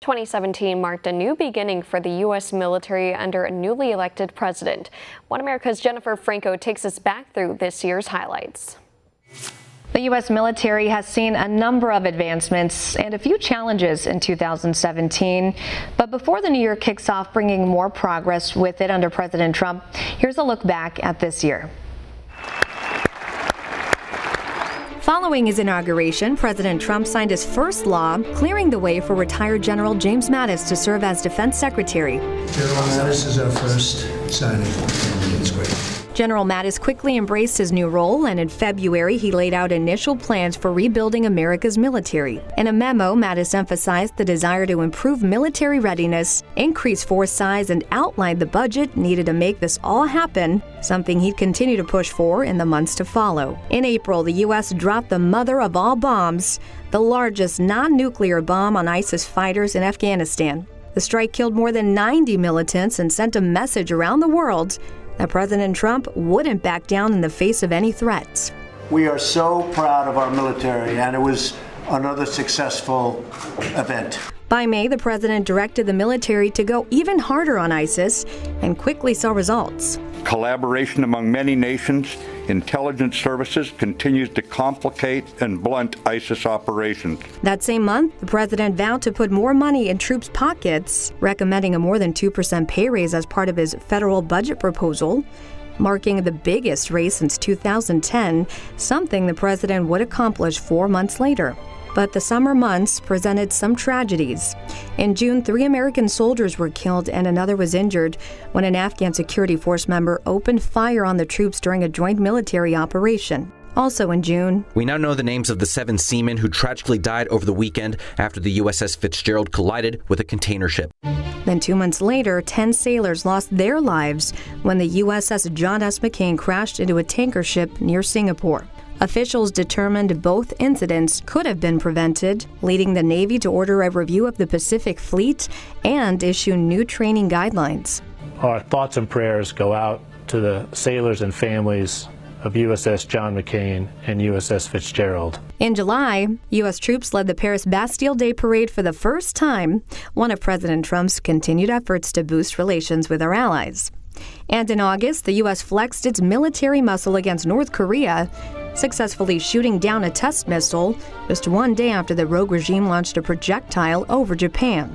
2017 marked a new beginning for the U.S. military under a newly elected president. One America's Jennifer Franco takes us back through this year's highlights. The U.S. military has seen a number of advancements and a few challenges in 2017. But before the new year kicks off, bringing more progress with it under President Trump, here's a look back at this year. Following his inauguration, President Trump signed his first law, clearing the way for retired General James Mattis to serve as Defense Secretary. General Mattis is our first signing. It's great. General Mattis quickly embraced his new role, and in February, he laid out initial plans for rebuilding America's military. In a memo, Mattis emphasized the desire to improve military readiness, increase force size, and outlined the budget needed to make this all happen, something he'd continue to push for in the months to follow. In April, the U.S. dropped the mother of all bombs, the largest non-nuclear bomb on ISIS fighters in Afghanistan. The strike killed more than 90 militants and sent a message around the world that President Trump wouldn't back down in the face of any threats. We are so proud of our military, and it was another successful event. By May, the president directed the military to go even harder on ISIS and quickly saw results. Collaboration among many nations, intelligence services continues to complicate and blunt ISIS operations. That same month, the president vowed to put more money in troops' pockets, recommending a more than 2% pay raise as part of his federal budget proposal, marking the biggest raise since 2010, something the president would accomplish 4 months later. But the summer months presented some tragedies. In June, 3 American soldiers were killed and another was injured when an Afghan security force member opened fire on the troops during a joint military operation. Also in June, we now know the names of the 7 seamen who tragically died over the weekend after the USS Fitzgerald collided with a container ship. Then 2 months later, 10 sailors lost their lives when the USS John S. McCain crashed into a tanker ship near Singapore. Officials determined both incidents could have been prevented, leading the Navy to order a review of the Pacific Fleet and issue new training guidelines. Our thoughts and prayers go out to the sailors and families of USS John McCain and USS Fitzgerald. In July, U.S. troops led the Paris Bastille Day Parade for the first time, one of President Trump's continued efforts to boost relations with our allies. And in August, the U.S. flexed its military muscle against North Korea, successfully shooting down a test missile just 1 day after the rogue regime launched a projectile over Japan.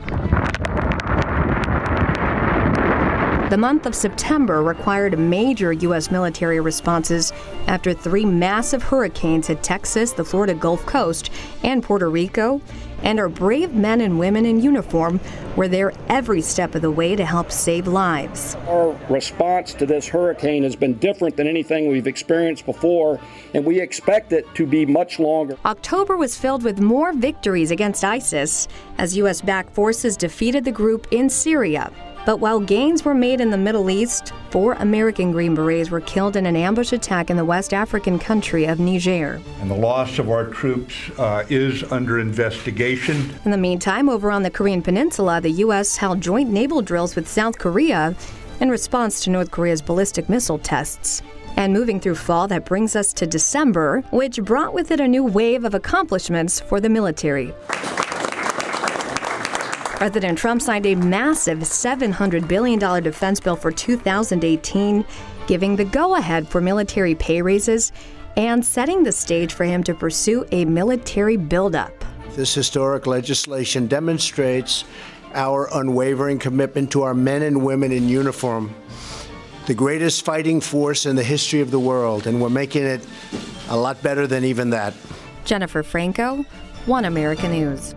The month of September required major U.S. military responses after 3 massive hurricanes hit Texas, the Florida Gulf Coast, and Puerto Rico, and our brave men and women in uniform were there every step of the way to help save lives. Our response to this hurricane has been different than anything we've experienced before, and we expect it to be much longer. October was filled with more victories against ISIS as U.S.-backed forces defeated the group in Syria. But while gains were made in the Middle East, 4 American Green Berets were killed in an ambush attack in the West African country of Niger. And the loss of our troops is under investigation. In the meantime, over on the Korean Peninsula, the U.S. held joint naval drills with South Korea in response to North Korea's ballistic missile tests. And moving through fall, that brings us to December, which brought with it a new wave of accomplishments for the military. President Trump signed a massive $700 billion defense bill for 2018, giving the go-ahead for military pay raises and setting the stage for him to pursue a military buildup. This historic legislation demonstrates our unwavering commitment to our men and women in uniform, the greatest fighting force in the history of the world, and we're making it a lot better than even that. Jennifer Franco, One America News.